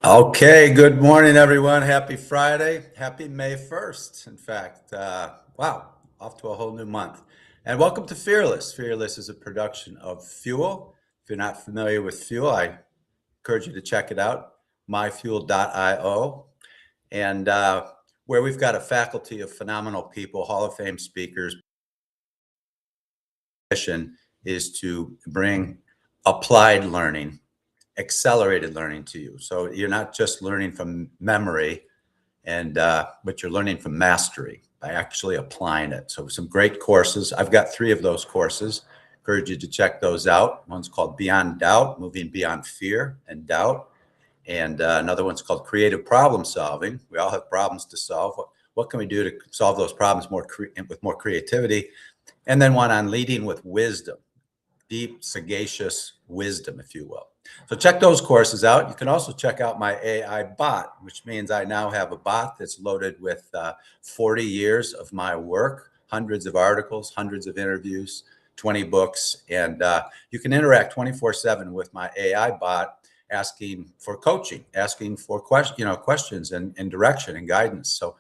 Okay, good morning, everyone. Happy Friday. Happy May 1st. In fact, wow, off to a whole new month. And welcome to Fearless. Fearless is a production of Fuel. If you're not familiar with Fuel, I encourage you to check it out, myfuel.io. And where we've got a faculty of phenomenal people, Hall of Fame speakers. Mission is to bring applied learning, accelerated learning to you. So you're not just learning from memory, but you're learning from mastery by actually applying it. So some great courses. I've got 3 of those courses. Encourage you to check those out. One's called Beyond Doubt, Moving Beyond Fear and Doubt. And another one's called Creative Problem Solving. We all have problems to solve. What can we do to solve those problems with more creativity? And then one on leading with wisdom, deep, sagacious wisdom, if you will. So check those courses out. You can also check out my AI bot, which means I now have a bot that's loaded with 40 years of my work, hundreds of articles, hundreds of interviews, 20 books, and you can interact 24/7 with my AI bot, asking for coaching, asking for questions and direction and guidance. So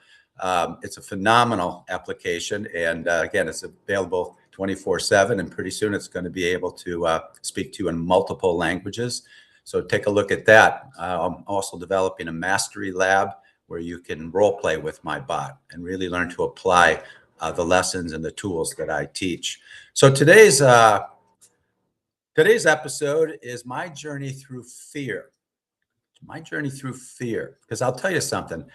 it's a phenomenal application, and again, it's available 24/7, and pretty soon it's going to be able to speak to you in multiple languages. So take a look at that. I'm also developing a mastery lab where you can role play with my bot and really learn to apply the lessons and the tools that I teach. So today's episode is my journey through fear. My journey through fear, because I'll tell you something.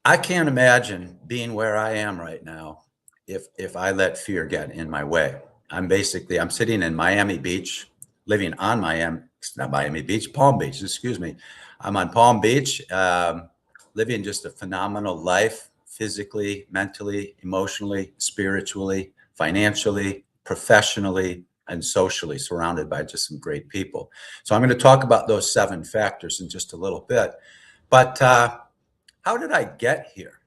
I can't imagine being where I am right now if I let fear get in my way. I'm sitting in Miami Beach, living on Palm Beach, excuse me. I'm on Palm Beach, living just a phenomenal life, physically, mentally, emotionally, spiritually, financially, professionally, and socially, surrounded by just some great people. So I'm going to talk about those 7 factors in just a little bit. But how did I get here?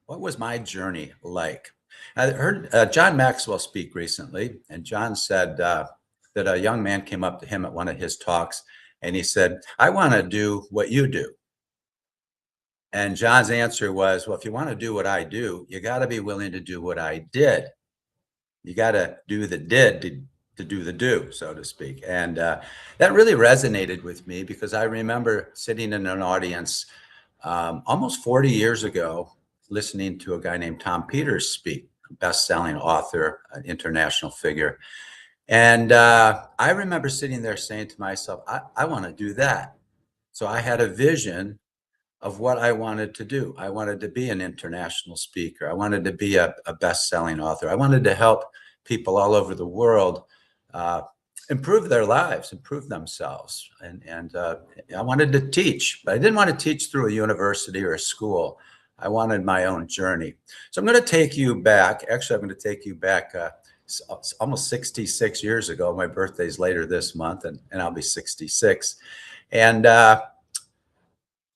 What was my journey like? I heard John Maxwell speak recently, and John said that a young man came up to him at one of his talks, and he said, "I want to do what you do." And John's answer was, "Well, if you want to do what I do, you got to be willing to do what I did. You got to do the did to do the do, so to speak." And that really resonated with me because I remember sitting in an audience almost 40 years ago, listening to a guy named Tom Peters speak, a best-selling author, an international figure. And I remember sitting there saying to myself, I want to do that. So I had a vision of what I wanted to do. I wanted to be an international speaker. I wanted to be a best-selling author. I wanted to help people all over the world improve their lives, improve themselves. And I wanted to teach, but I didn't want to teach through a university or a school. I wanted my own journey. So I'm going to take you back. Actually, I'm going to take you back almost 66 years ago. My birthday's later this month, and I'll be 66. And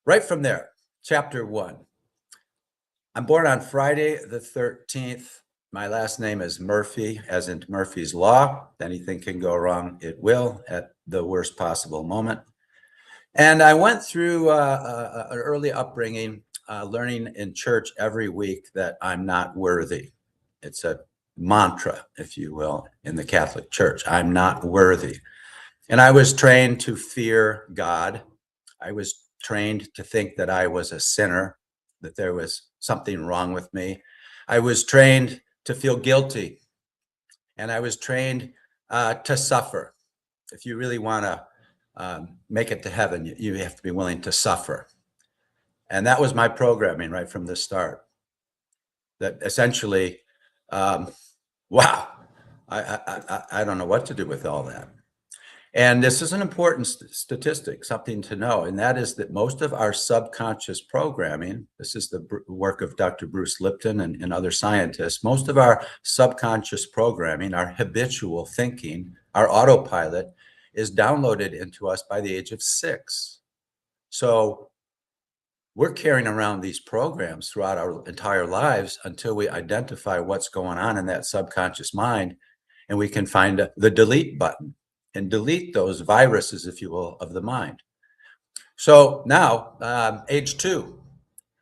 right from there, chapter 1. I'm born on Friday the 13th. My last name is Murphy, as in Murphy's Law. Anything can go wrong, it will, at the worst possible moment. And I went through an early upbringing, learning in church every week that I'm not worthy. It's a mantra, if you will, in the Catholic Church. I'm not worthy. And I was trained to fear God. I was trained to think that I was a sinner, that there was something wrong with me. I was trained to feel guilty, and I was trained to suffer. If you really want to make it to heaven, you have to be willing to suffer. And that was my programming right from the start. That essentially, wow, I don't know what to do with all that. And this is an important statistic, something to know, and that is that most of our subconscious programming, this is the work of Dr. Bruce Lipton and other scientists, most of our subconscious programming, our habitual thinking, our autopilot, is downloaded into us by the age of 6. So we're carrying around these programs throughout our entire lives until we identify what's going on in that subconscious mind, and we can find the delete button and delete those viruses, if you will, of the mind. So now, age 2,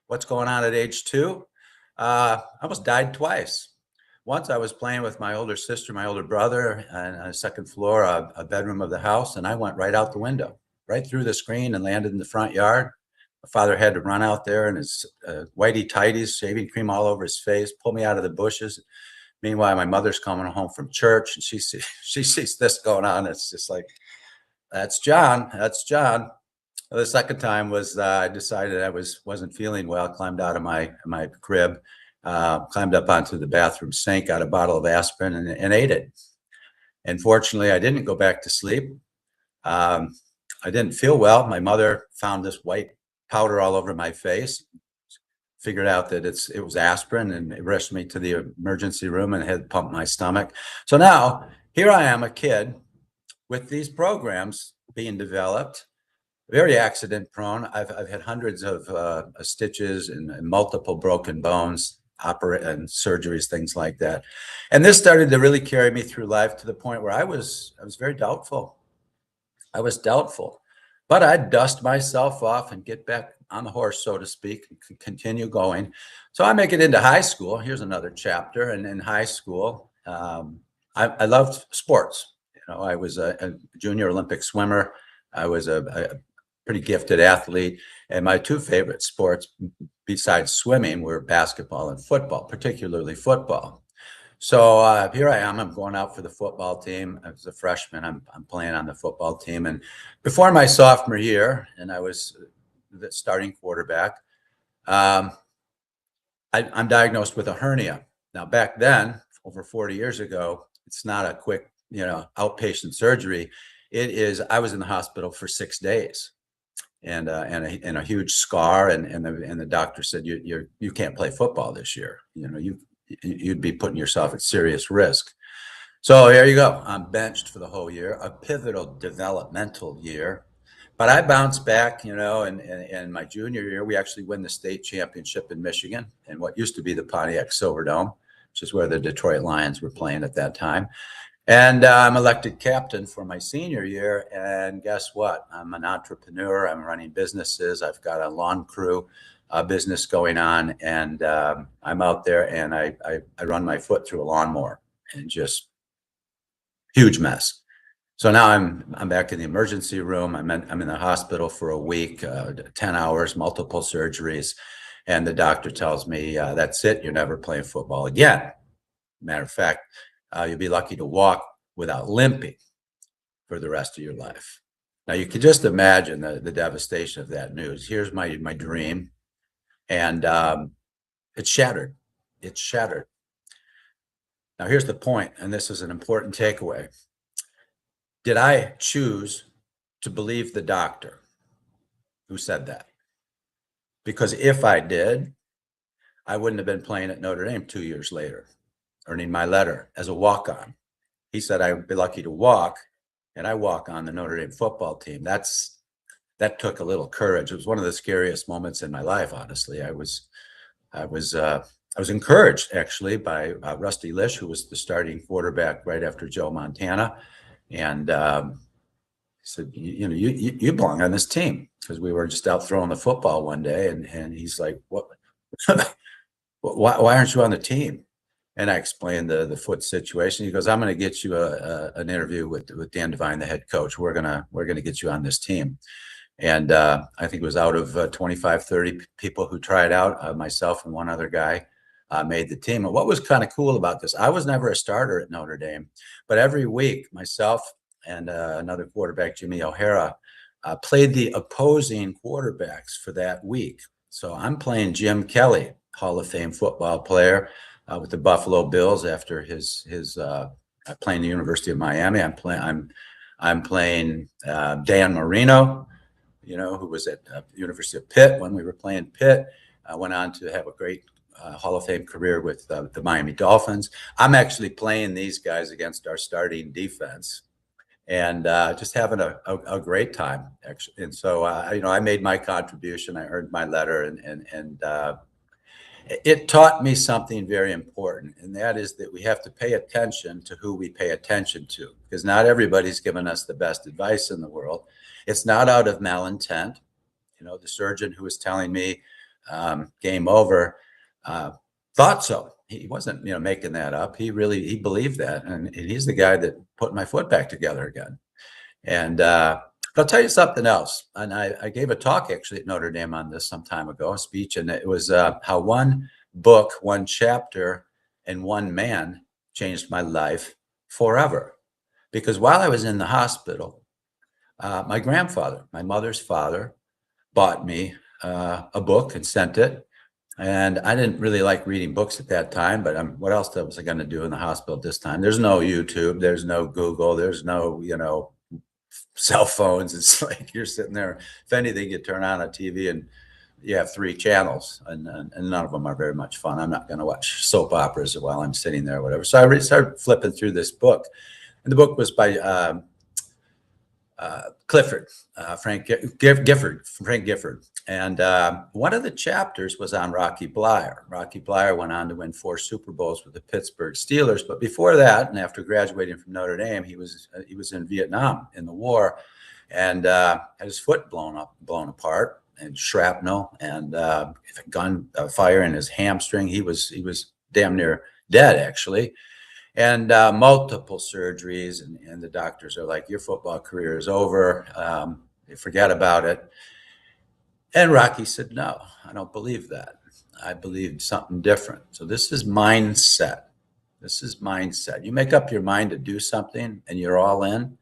what's going on at age 2? I almost died twice. Once I was playing with my older sister, my older brother, on a second floor, a bedroom of the house, and I went right out the window, right through the screen, and landed in the front yard. My father had to run out there in his whitey tighties, shaving cream all over his face, pull me out of the bushes. Meanwhile, my mother's coming home from church, and she sees this going on. It's just like, that's John. That's John. The second time was I decided I wasn't feeling well. Climbed out of my crib, climbed up onto the bathroom sink, got a bottle of aspirin, and ate it. And fortunately, I didn't go back to sleep. Um, I didn't feel well. My mother found this white powder all over my face. Figured out that it was aspirin, and it rushed me to the emergency room and had pumped my stomach. So now here I am, a kid with these programs being developed, very accident prone. I've had hundreds of stitches and multiple broken bones, and surgeries, things like that. And this started to really carry me through life to the point where I was very doubtful. I was doubtful, but I'd dust myself off and get back on the horse, so to speak, and continue going. So I make it into high school. Here's another chapter. And in high school, I loved sports. I was a junior Olympic swimmer. I was a pretty gifted athlete. And my two favorite sports besides swimming were basketball and football, particularly football. So here I am. I'm going out for the football team. As a freshman, I'm playing on the football team. And before my sophomore year, and I was the starting quarterback, I'm diagnosed with a hernia. Now, back then, over 40 years ago, it's not a quick, outpatient surgery. It is. I was in the hospital for 6 days, and a huge scar, and the doctor said you can't play football this year. You'd be putting yourself at serious risk. So here you go. I'm benched for the whole year, a pivotal developmental year. But I bounced back, and my junior year, we actually win the state championship in Michigan in what used to be the Pontiac Silverdome, which is where the Detroit Lions were playing at that time. And I'm elected captain for my senior year. And guess what? I'm an entrepreneur. I'm running businesses. I've got a lawn crew business going on. And I'm out there, and I run my foot through a lawnmower, and just huge mess. So now I'm back in the emergency room. I'm in the hospital for a week, 10 hours, multiple surgeries. And the doctor tells me, that's it. You're never playing football again. Matter of fact, you'll be lucky to walk without limping for the rest of your life. Now, you can just imagine the devastation of that news. Here's my dream. And it's shattered. It's shattered. Now, here's the point, and this is an important takeaway. Did I choose to believe the doctor who said that? Because if I did, I wouldn't have been playing at Notre Dame 2 years later, earning my letter as a walk-on. He said I'd be lucky to walk, and I walk on the Notre Dame football team. That took a little courage. It was one of the scariest moments in my life, honestly. I was encouraged, actually, by Rusty Lish, who was the starting quarterback right after Joe Montana. And he said, you belong on this team, because we were just out throwing the football one day, and he's like, what? Why aren't you on the team? And I explained the foot situation. He goes, I'm going to get you an interview with Dan Devine, the head coach. We're gonna get you on this team. And I think it was out of 25, 30 people who tried out, myself and one other guy made the team. And what was kind of cool about this, I was never a starter at Notre Dame, but every week myself and another quarterback, Jimmy O'Hara, played the opposing quarterbacks for that week. So I'm playing Jim Kelly, Hall of Fame football player with the Buffalo Bills after his playing the University of Miami. I'm playing Dan Marino, who was at University of Pitt when we were playing Pitt. Went on to have a great Hall of Fame career with the Miami Dolphins. I'm actually playing these guys against our starting defense, and just having a great time, actually. And so, I made my contribution. I earned my letter, and it taught me something very important, and that is that we have to pay attention to who we pay attention to, because not everybody's given us the best advice in the world. It's not out of malintent. The surgeon who was telling me game over thought so. He wasn't, making that up. He believed that, and he's the guy that put my foot back together again. And I'll tell you something else. And I gave a talk actually at Notre Dame on this some time ago, a speech, and it was how one book, one chapter, and one man changed my life forever. Because while I was in the hospital, my grandfather, my mother's father, bought me a book and sent it. And I didn't really like reading books at that time, but what else was I going to do in the hospital at this time? There's no YouTube, there's no Google, there's no, cell phones. It's like you're sitting there. If anything, you turn on a TV and you have 3 channels, and none of them are very much fun. I'm not going to watch soap operas while I'm sitting there or whatever. So I started flipping through this book, and the book was by Clifford, Frank Gifford. And one of the chapters was on Rocky Bleier. Rocky Bleier went on to win 4 Super Bowls with the Pittsburgh Steelers. But before that, and after graduating from Notre Dame, he was in Vietnam in the war, and had his foot blown apart, and shrapnel, and gun fire in his hamstring. He was damn near dead, actually. And multiple surgeries, and the doctors are like, your football career is over. Forget about it. And Rocky said, no, I don't believe that. I believed something different. So this is mindset. This is mindset. You make up your mind to do something and you're all in.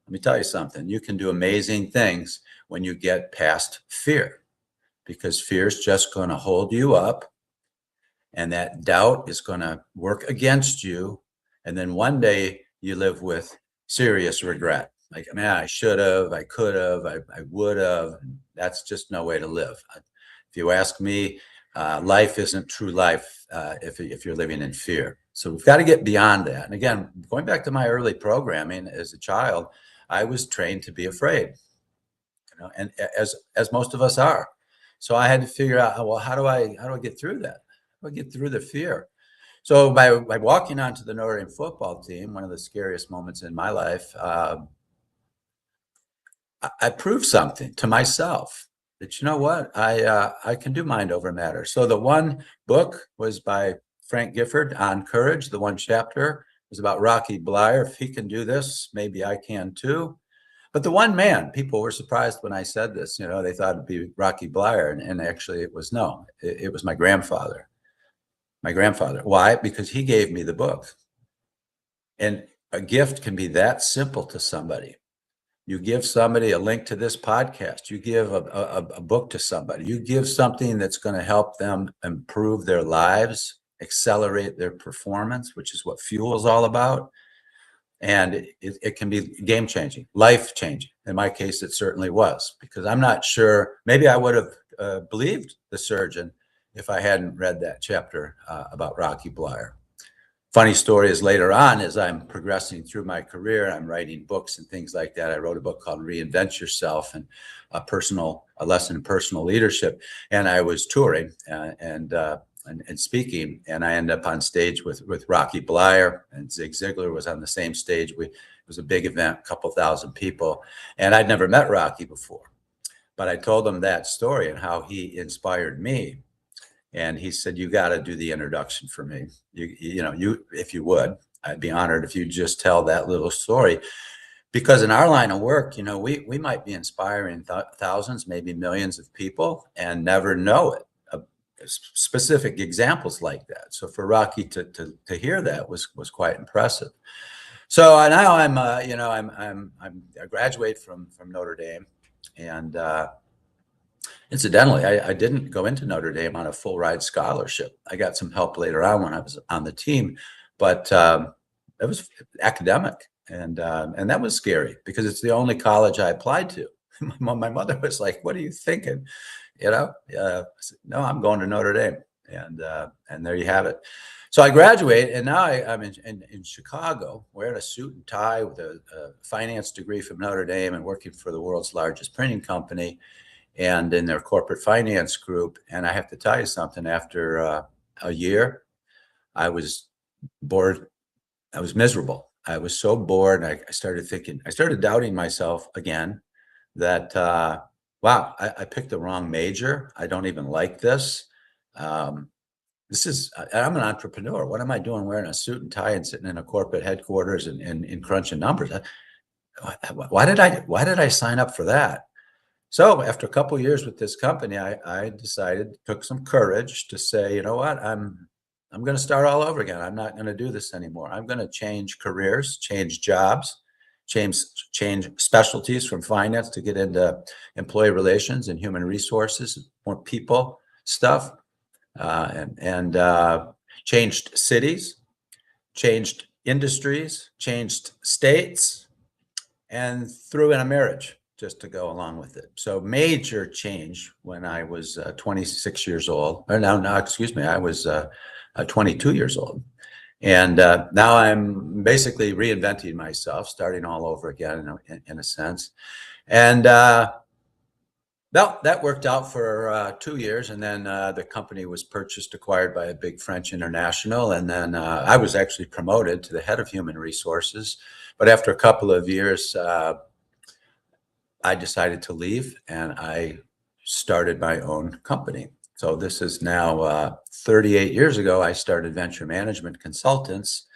Let me tell you something. You can do amazing things when you get past fear, because fear is just going to hold you up, and that doubt is going to work against you. And then one day you live with serious regret. Like, man, I should have, I could have, I would have. That's just no way to live. If you ask me, life isn't true life if you're living in fear. So we've got to get beyond that. And again, going back to my early programming as a child, I was trained to be afraid, and as most of us are. So I had to figure out, well, how do I get through that? How do I get through the fear? So by walking onto the Notre Dame football team, one of the scariest moments in my life, I proved something to myself that, you know what, I can do mind over matter. So the one book was by Frank Gifford on courage. The one chapter was about Rocky Bleier. If he can do this, maybe I can too. But the one man, people were surprised when I said this. They thought it'd be Rocky Bleier, and actually it was no. It was my grandfather. My grandfather. Why? Because he gave me the book. And a gift can be that simple to somebody. You give somebody a link to this podcast. You give a book to somebody. You give something that's going to help them improve their lives, accelerate their performance, which is what Fuel is all about. And it can be game-changing, life-changing. In my case, it certainly was, because I'm not sure, maybe I would have believed the surgeon if I hadn't read that chapter about Rocky Bleier. Funny story is, later on, as I'm progressing through my career, I'm writing books and things like that. I wrote a book called Reinvent Yourself, and a lesson in personal leadership. And I was touring and speaking, and I ended up on stage with Rocky Bleier, and Zig Ziglar was on the same stage. It was a big event, a couple thousand people, and I'd never met Rocky before. But I told him that story and how he inspired me. And he said, you got to do the introduction for me. If you would, I'd be honored if you just tell that little story. Because in our line of work, we might be inspiring thousands, maybe millions of people and never know it. Specific examples like that. So for Rocky to hear that was quite impressive. So now I graduate from Notre Dame, and incidentally, I didn't go into Notre Dame on a full ride scholarship. I got some help later on when I was on the team, but it was academic, and that was scary because it's the only college I applied to. My mother was like, "What are you thinking?" I said, no, I'm going to Notre Dame, and there you have it. So I graduate, and now I'm in Chicago, wearing a suit and tie with a finance degree from Notre Dame, and working for the world's largest printing company, and in their corporate finance group. And I have to tell you something, after a year, I was bored. I was miserable. I was so bored. I started doubting myself again, that wow, I picked the wrong major. I don't even like this. I'm an entrepreneur. What am I doing wearing a suit and tie and sitting in a corporate headquarters and crunching numbers? Why did I sign up for that? So after a couple of years with this company, I decided, took some courage to say, you know what, I'm going to start all over again. I'm not going to do this anymore. I'm going to change careers, change jobs, change specialties from finance to get into employee relations and human resources, more people stuff, and changed cities, changed industries, changed states, and threw in a marriage just to go along with it. So major change when I was 26 years old. Or no, excuse me, I was 22 years old. And now I'm basically reinventing myself, starting all over again in a sense. And well, that worked out for 2 years, and then the company was purchased, acquired by a big French international, and then I was actually promoted to the head of human resources. But after a couple of years, I decided to leave, and I started my own company. So this is now 38 years ago. I started Venture Management Consultants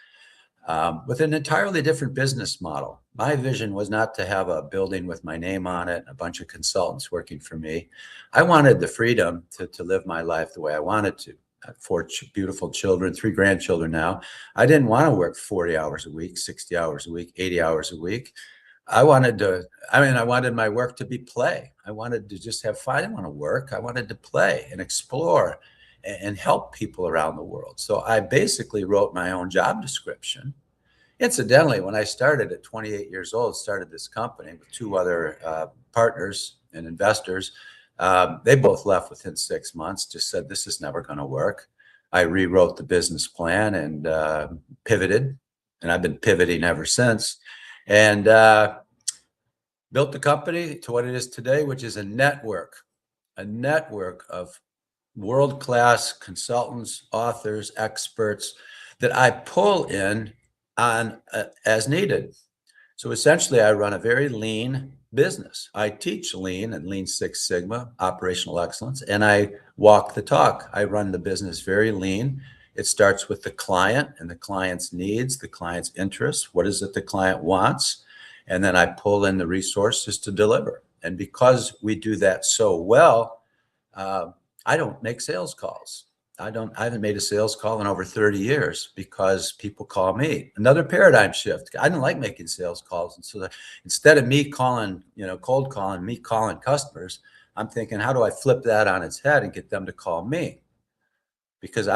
with an entirely different business model. My vision was not to have a building with my name on it, a bunch of consultants working for me. I wanted the freedom to live my life the way I wanted to. I have 4 beautiful children, 3 grandchildren now. I didn't want to work 40 hours a week, 60 hours a week, 80 hours a week. I wanted my work to be play. I wanted to just have fun. I didn't want to work. I wanted to play and explore and help people around the world. So I basically wrote my own job description. Incidentally, when I started at 28 years old, started this company with 2 other partners and investors. They both left within 6 months, just said, this is never going to work. I rewrote the business plan and pivoted, and I've been pivoting ever since. And built the company to what it is today, which is a network of world-class consultants, authors, experts that I pull in on as needed. So essentially, I run a very lean business. I teach lean and Lean Six Sigma, operational excellence, and I walk the talk. I run the business very lean. It starts with the client and the client's needs, the client's interests. What is it the client wants? And then I pull in the resources to deliver. And because we do that so well, I don't make sales calls. I haven't made a sales call in over 30 years because people call me. Another paradigm shift. I didn't like making sales calls. And so instead of me calling, cold calling, me calling customers, I'm thinking, how do I flip that on its head and get them to call me? Because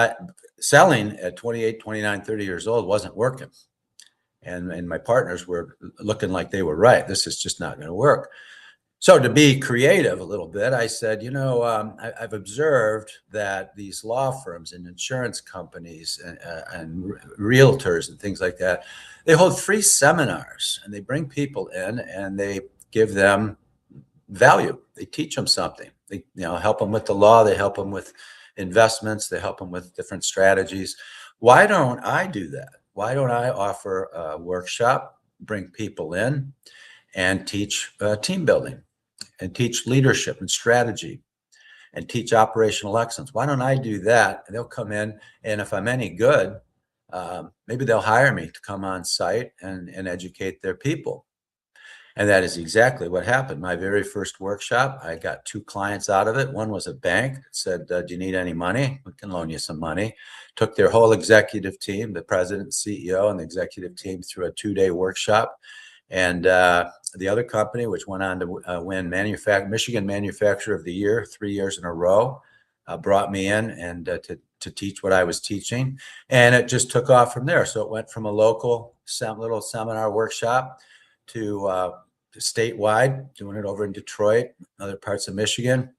selling at 28, 29, 30 years old wasn't working. And my partners were looking like they were right. This is just not going to work. So to be creative a little bit, I said, I've observed that these law firms and insurance companies and realtors and things like that, they hold free seminars and they bring people in and they give them value. They teach them something. They help them with the law. They help them with investments. They help them with different strategies. Why don't I do that? Why don't I offer a workshop, bring people in and teach team building? And teach leadership and strategy and teach operational excellence. Why don't I do that? And they'll come in, and if I'm any good, maybe they'll hire me to come on site and educate their people. And that is exactly what happened. My very first workshop, I got 2 clients out of it. One was a bank that said, do you need any money? We can loan you some money. Took their whole executive team, the president, CEO, and the executive team through a 2-day workshop. And the other company, which went on to win Michigan Manufacturer of the Year 3 years in a row, brought me in and to teach what I was teaching. And it just took off from there. So it went from a local little seminar workshop to statewide, doing it over in Detroit, other parts of Michigan,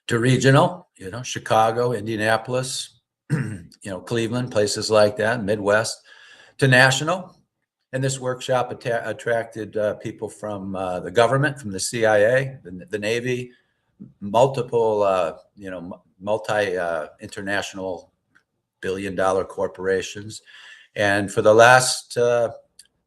to regional, Chicago, Indianapolis, Cleveland, places like that, Midwest, to national. And this workshop attracted people from the government, from the CIA, the Navy, multiple, multi-international billion-dollar corporations. And for the last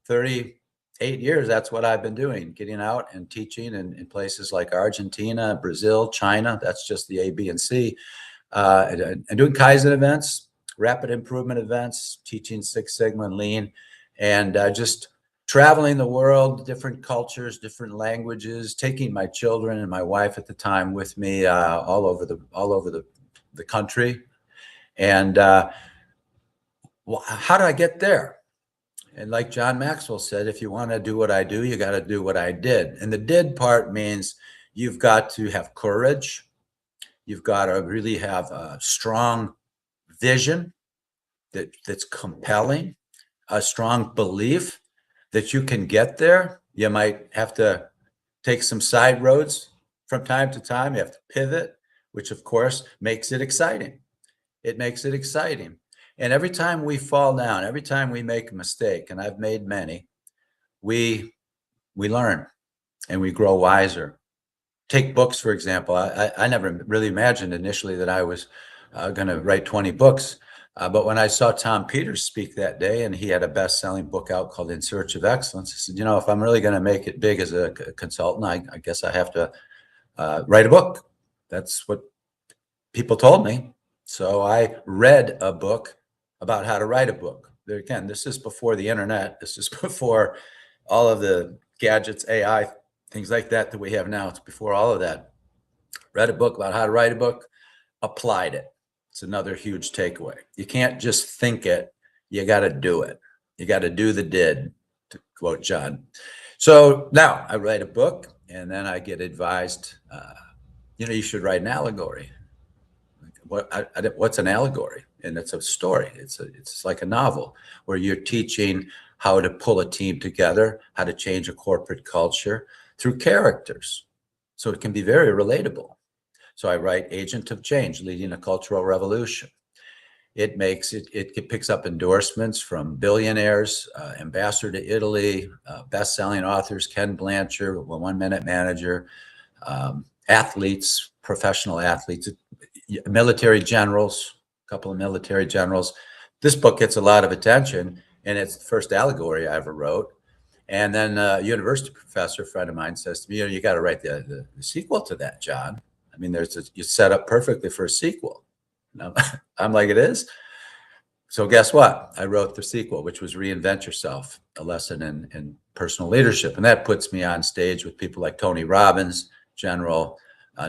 30 8 years, that's what I've been doing, getting out and teaching in places like Argentina, Brazil, China. That's just the A, B, and C. And doing Kaizen events, rapid improvement events, teaching Six Sigma and Lean, and just traveling the world, different cultures, different languages, taking my children and my wife at the time with me all over the country. And well, how did I get there? And like John Maxwell said, if you want to do what I do, you got to do what I did. And the did part means you've got to have courage. You've got to really have a strong vision that's compelling, a strong belief that you can get there. You might have to take some side roads from time to time. You have to pivot, which of course makes it exciting. It makes it exciting. And every time we fall down, every time we make a mistake, and I've made many, we learn and we grow wiser. Take books, for example. I never really imagined initially that I was going to write 20 books. But when I saw Tom Peters speak that day, and he had a best-selling book out called In Search of Excellence, I said, if I'm really going to make it big as a consultant, I guess I have to write a book. That's what people told me. So I read a book about how to write a book. There again, this is before the internet. This is before all of the gadgets, AI, things like that we have now. It's before all of that. Read a book about how to write a book, applied it. It's another huge takeaway. You can't just think it. You got to do it. You got to do the did, to quote John. So now I write a book, and then I get advised, you should write an allegory. What's an allegory? And it's a story. It's like a novel where you're teaching how to pull a team together, how to change a corporate culture through characters. So it can be very relatable. So I write Agent of Change, Leading a Cultural Revolution. It picks up endorsements from billionaires, Ambassador to Italy, best-selling authors, Ken Blanchard, One Minute Manager, athletes, professional athletes, military generals, a couple of military generals. This book gets a lot of attention, and it's the first allegory I ever wrote. And then a university professor, a friend of mine, says to me, you got to write the sequel to that, John. I mean, you set up perfectly for a sequel. I'm like, it is? So guess what? I wrote the sequel, which was Reinvent Yourself, a lesson in personal leadership. And that puts me on stage with people like Tony Robbins, General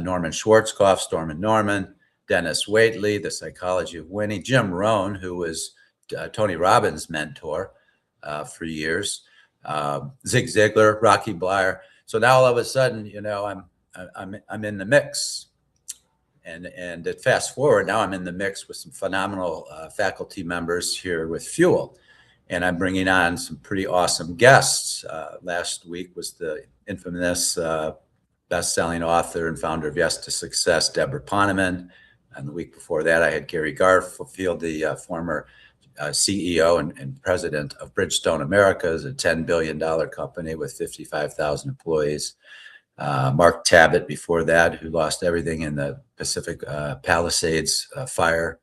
Norman Schwarzkopf, Stormin Norman, Dennis Waitley, The Psychology of Winning, Jim Rohn, who was Tony Robbins' mentor for years, Zig Ziglar, Rocky Bleier. So now all of a sudden, I'm in the mix. And at fast forward, now I'm in the mix with some phenomenal faculty members here with Fuel. And I'm bringing on some pretty awesome guests. Last week was the infamous best-selling author and founder of Yes to Success, Deborah Poneman. And the week before that, I had Gary Garfield, the former CEO and president of Bridgestone Americas, a $10 billion company with 55,000 employees. Mark Tabbitt before that, who lost everything in the Pacific Palisades fire.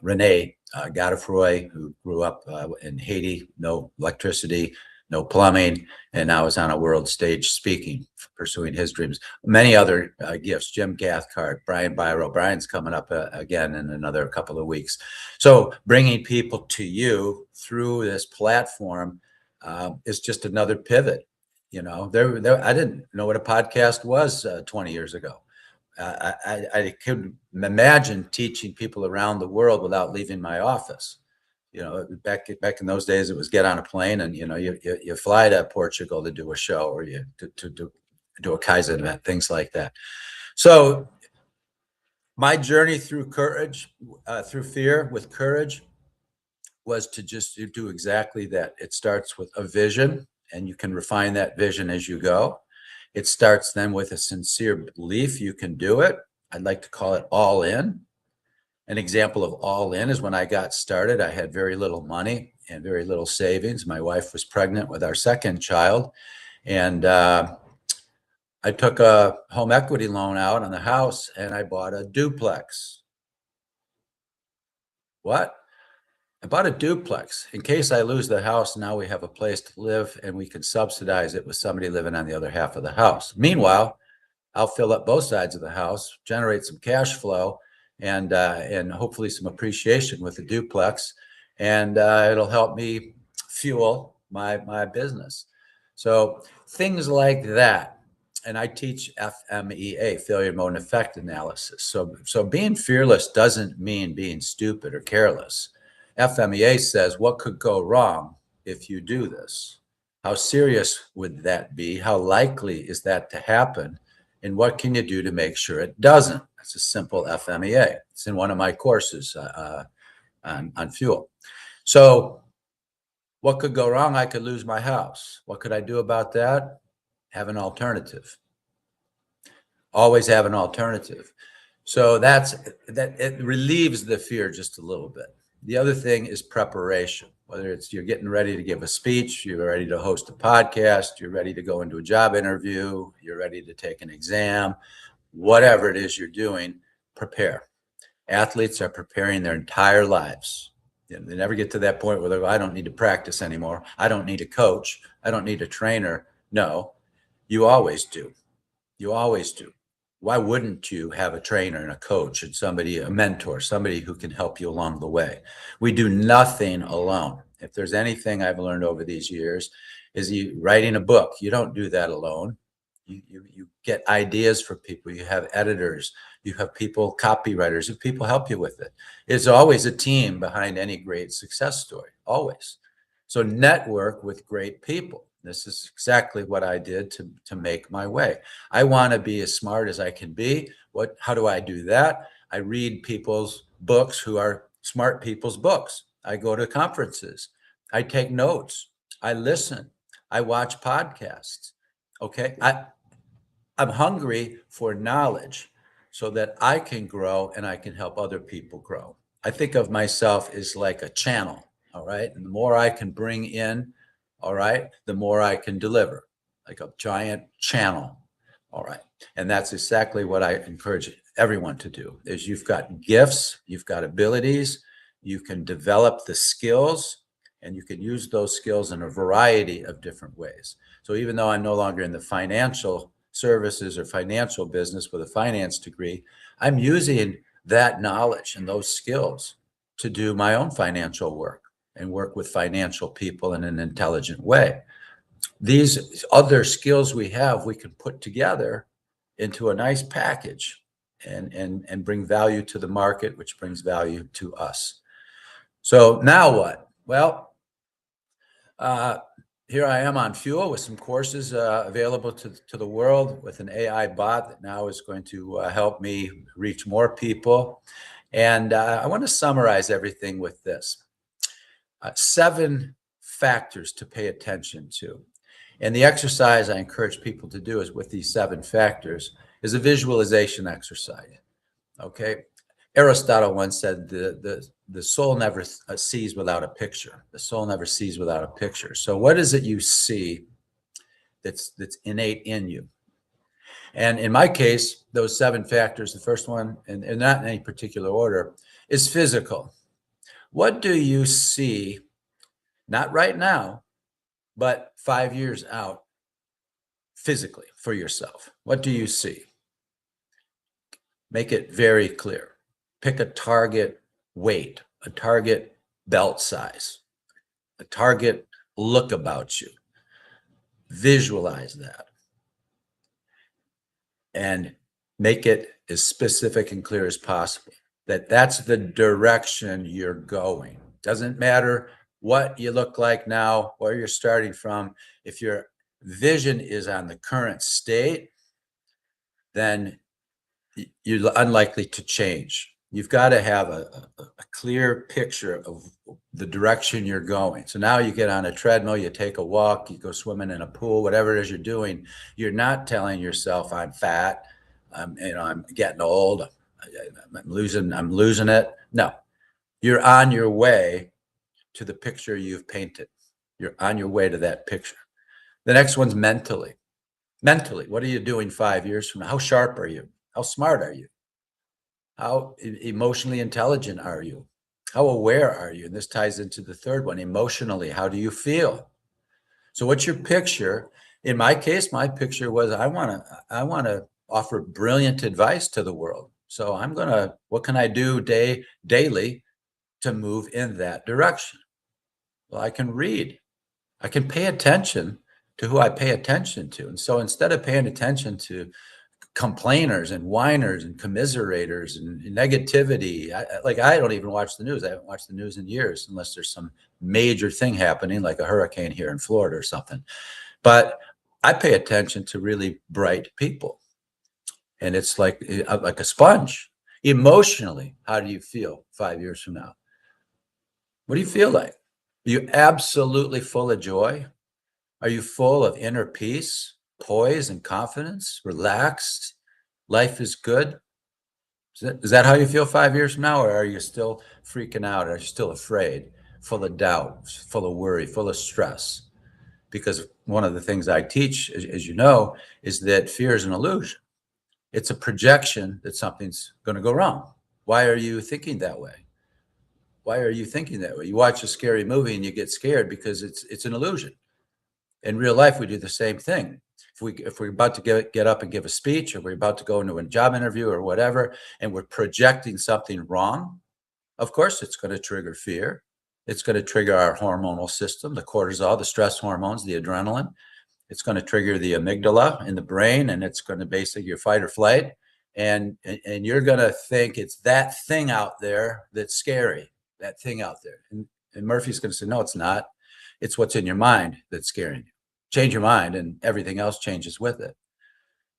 Renee Godefroy, who grew up in Haiti, no electricity, no plumbing, and now is on a world stage speaking, pursuing his dreams. Many other gifts, Jim Cathcart, Brian Biro. Brian's coming up again in another couple of weeks. So bringing people to you through this platform is just another pivot. I didn't know what a podcast was 20 years ago. I couldn't imagine teaching people around the world without leaving my office. Back in those days, it was get on a plane and you fly to Portugal to do a show, or you to do a Kaizen event, things like that. So my journey through courage, through fear with courage, was to just do exactly that. It starts with a vision, and you can refine that vision as you go. It starts then with a sincere belief you can do it. I'd like to call it all in. An example of all in is when I got started, I had very little money and very little savings. My wife was pregnant with our second child, and I took a home equity loan out on the house, and I bought a duplex. What? I bought a duplex. In case I lose the house, now we have a place to live and we can subsidize it with somebody living on the other half of the house. Meanwhile, I'll fill up both sides of the house, generate some cash flow, and hopefully some appreciation with the duplex, and it'll help me fuel my business. So things like that. And I teach FMEA, failure mode and effect analysis. So being fearless doesn't mean being stupid or careless. FMEA says what could go wrong if you do this? How serious would that be? How likely is that to happen? And what can you do to make sure it doesn't? It's a simple FMEA. It's in one of my courses on fuel. So what could go wrong? I could lose my house. What could I do about that? Have an alternative. Always have an alternative. So that it relieves the fear just a little bit. The other thing is preparation. Whether it's you're getting ready to give a speech, you're ready to host a podcast, you're ready to go into a job interview, you're ready to take an exam, whatever it is you're doing, prepare. Athletes are preparing their entire lives. They never get to that point where they go, I don't need to practice anymore. I don't need a coach. I don't need a trainer. No, you always do. You always do. Why wouldn't you have a trainer and a coach and somebody, a mentor, somebody who can help you along the way? We do nothing alone. If there's anything I've learned over these years is you writing a book, you don't do that alone. You get ideas for people. You have editors, you have people, copywriters, if people help you with it. It's always a team behind any great success story, always. So network with great people. This is exactly what I did to make my way. I want to be as smart as I can be. How do I do that? I read people's books who are smart people's books. I go to conferences. I take notes. I listen. I watch podcasts. Okay. I'm hungry for knowledge so that I can grow and I can help other people grow. I think of myself as like a channel. All right. And the more I can bring in, all right, the more I can deliver, like a giant channel. All right. And that's exactly what I encourage everyone to do is you've got gifts, you've got abilities, you can develop the skills, and you can use those skills in a variety of different ways. So even though I'm no longer in the financial services or financial business with a finance degree, I'm using that knowledge and those skills to do my own financial work and work with financial people in an intelligent way. These other skills we have, we can put together into a nice package and bring value to the market, which brings value to us. So now what? Well, here I am on Fuel with some courses available to the world with an AI bot that now is going to help me reach more people. And I want to summarize everything with this. 7 factors to pay attention to. And the exercise I encourage people to do is with these 7 factors is a visualization exercise. Okay. Aristotle once said the soul never sees without a picture. The soul never sees without a picture. So what is it you see that's innate in you? And in my case, those 7 factors, the first one, and not in any particular order, is physical. What do you see, not right now, but 5 years out, physically for yourself? What do you see? Make it very clear. Pick a target weight, a target belt size, a target look about you. Visualize that and make it as specific and clear as possible. That's the direction you're going. Doesn't matter what you look like now, where you're starting from. If your vision is on the current state, then you're unlikely to change. You've got to have a clear picture of the direction you're going. So now you get on a treadmill, you take a walk, you go swimming in a pool, whatever it is you're doing. You're not telling yourself, I'm fat, I'm getting old, I'm losing it. No, you're on your way to the picture you've painted. You're on your way to that picture. The next one's mentally. Mentally, what are you doing 5 years from now? How sharp are you? How smart are you? How emotionally intelligent are you? How aware are you? And this ties into the third one, emotionally. How do you feel? So what's your picture? In my case, my picture was I want to offer brilliant advice to the world. So what can I do daily to move in that direction? Well, I can read. I can pay attention to who I pay attention to. And so instead of paying attention to complainers and whiners and commiserators and negativity, I don't even watch the news. I haven't watched the news in years unless there's some major thing happening like a hurricane here in Florida or something. But I pay attention to really bright people. And it's like a sponge. Emotionally, how do you feel 5 years from now? What do you feel like? Are you absolutely full of joy? Are you full of inner peace, poise, and confidence? Relaxed? Life is good? Is that how you feel 5 years from now? Or are you still freaking out? Are you still afraid, full of doubt, full of worry, full of stress? Because one of the things I teach, as you know, is that fear is an illusion. It's a projection that something's going to go wrong. Why are you thinking that way? Why are you thinking that way? You watch a scary movie and you get scared because it's an illusion. In real life, we do the same thing. If we're about to get up and give a speech, or we're about to go into a job interview or whatever, and we're projecting something wrong, of course, it's going to trigger fear. It's going to trigger our hormonal system, the cortisol, the stress hormones, the adrenaline. It's going to trigger the amygdala in the brain, and it's going to basically your fight or flight. And you're going to think it's that thing out there that's scary, that thing out there. And Murphy's going to say, no, it's not. It's what's in your mind that's scaring you. Change your mind and everything else changes with it.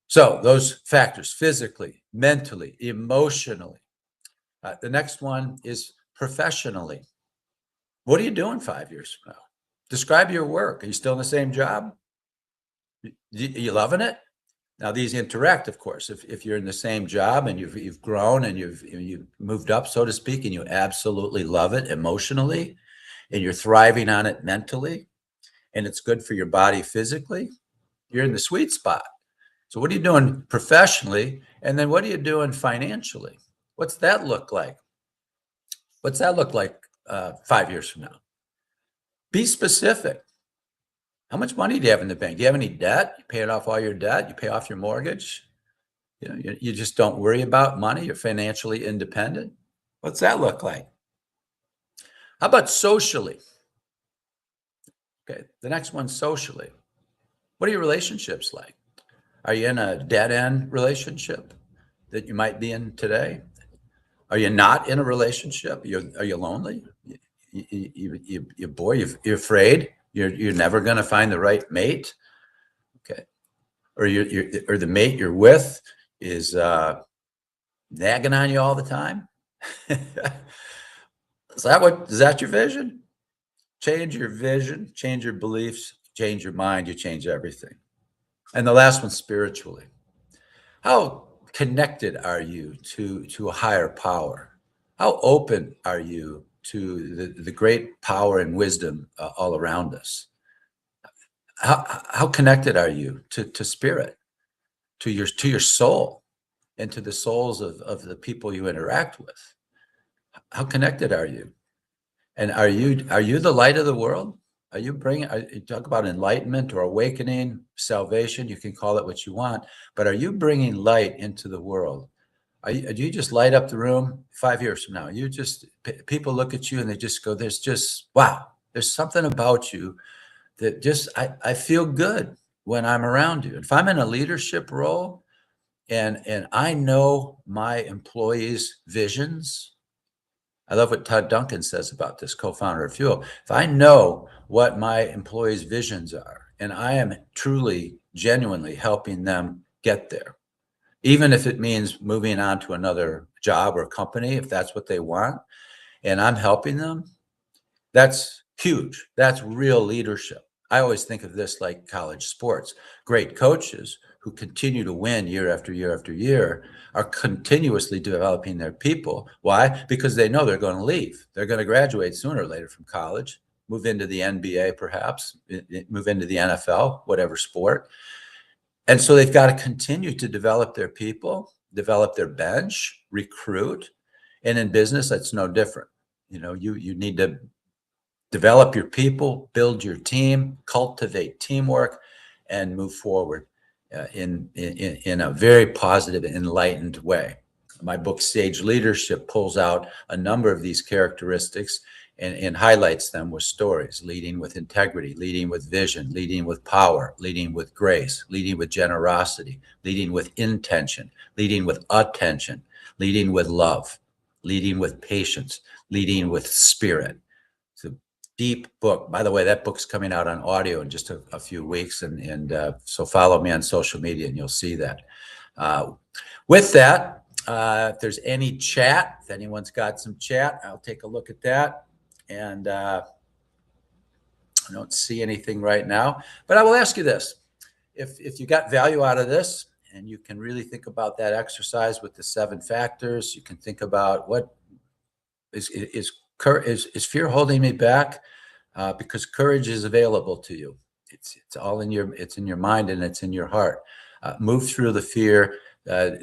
So those factors, physically, mentally, emotionally. The next one is professionally. What are you doing 5 years from now? Describe your work. Are you still in the same job? Are you loving it? Now these interact, of course. If you're in the same job and you've grown and you've moved up, so to speak, and you absolutely love it emotionally, and you're thriving on it mentally, and it's good for your body physically, you're in the sweet spot. So what are you doing professionally? And then what are you doing financially? What's that look like? What's that look like 5 years from now? Be specific. How much money do you have in the bank? Do you have any debt? You paying off all your debt? You pay off your mortgage? You just don't worry about money. You're financially independent. What's that look like? How about socially? Okay, the next one, socially. What are your relationships like? Are you in a dead-end relationship that you might be in today? Are you not in a relationship? Are you lonely? You're afraid. You're never going to find the right mate. Okay, or the mate you're with is nagging on you all the time. Is that your vision? Change your vision, change your beliefs, change your mind, you change everything. And the last one, spiritually. How connected are you to a higher power? How open are you to the great power and wisdom all around us? How connected are you to spirit, to your soul, and to the souls of the people you interact with? How connected are you? And are you the light of the world? Are you talk about enlightenment or awakening, salvation? You can call it what you want, but are you bringing light into the world? Do you just light up the room 5 years from now? People look at you and they just go, wow, there's something about you that I feel good when I'm around you. If I'm in a leadership role and I know my employees' visions, I love what Todd Duncan says about this, co-founder of Fuel. If I know what my employees' visions are, and I am truly, genuinely helping them get there, even if it means moving on to another job or company, if that's what they want, and I'm helping them, that's huge. That's real leadership. I always think of this like college sports. Great coaches who continue to win year after year after year are continuously developing their people. Why? Because they know they're going to leave. They're going to graduate sooner or later from college, move into the NBA perhaps, move into the NFL, whatever sport. And so they've got to continue to develop their people, develop their bench, recruit. And in business, that's no different. You need to develop your people, build your team, cultivate teamwork, and move forward in a very positive, enlightened way. My book, Sage Leadership, pulls out a number of these characteristics and highlights them with stories: leading with integrity, leading with vision, leading with power, leading with grace, leading with generosity, leading with intention, leading with attention, leading with love, leading with patience, leading with spirit. It's a deep book. By the way, that book's coming out on audio in just a few weeks, and so follow me on social media and you'll see that. With that, if there's any chat, if anyone's got some chat, I'll take a look at that. And I don't see anything right now, but I will ask you this. If you got value out of this, and you can really think about that exercise with the 7 factors, you can think about what is fear holding me back? Because courage is available to you. It's all in your mind, and it's in your heart. Move through the fear,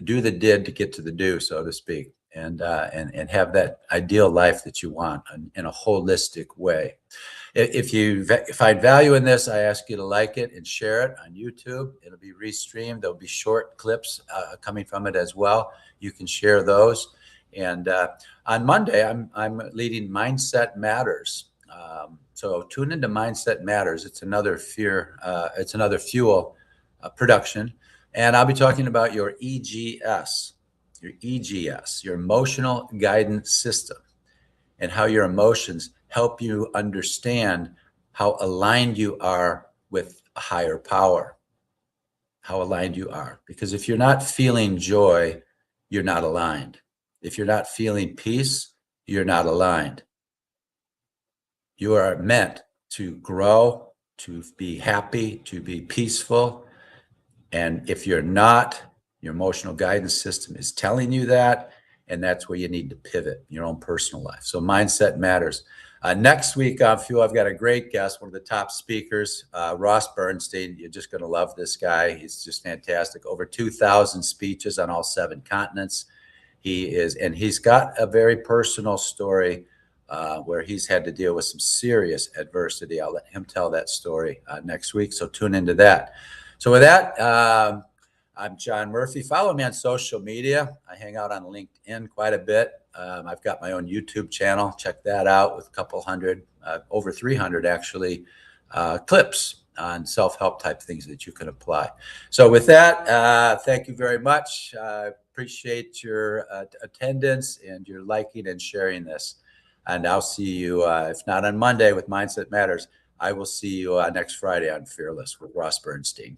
do the did to get to the do, so to speak, and have that ideal life that you want in a holistic way. If you find value in this, I ask you to like it and share it on YouTube. It'll be restreamed. There'll be short clips coming from it as well. You can share those. And on Monday, I'm leading Mindset Matters. So tune into Mindset Matters. It's another fuel production. And I'll be talking about your EGS, your emotional guidance system, and how your emotions help you understand how aligned you are with a higher power, how aligned you are. Because if you're not feeling joy, you're not aligned. If you're not feeling peace, you're not aligned. You are meant to grow, to be happy, to be peaceful. And if you're not, your emotional guidance system is telling you that, and that's where you need to pivot in your own personal life. So Mindset Matters. Next week on Fuel, I've got a great guest, one of the top speakers, Ross Bernstein. You're just going to love this guy. He's just fantastic. Over 2,000 speeches on all 7 continents. He's got a very personal story where he's had to deal with some serious adversity. I'll let him tell that story next week, so tune into that. So with that, I'm John Murphy. Follow me on social media. I hang out on LinkedIn quite a bit. I've got my own YouTube channel. Check that out with a couple hundred, over 300 actually, clips on self-help type things that you can apply. So with that, thank you very much. Appreciate your attendance and your liking and sharing this. And I'll see you, if not on Monday with Mindset Matters, I will see you next Friday on Fearless with Ross Bernstein.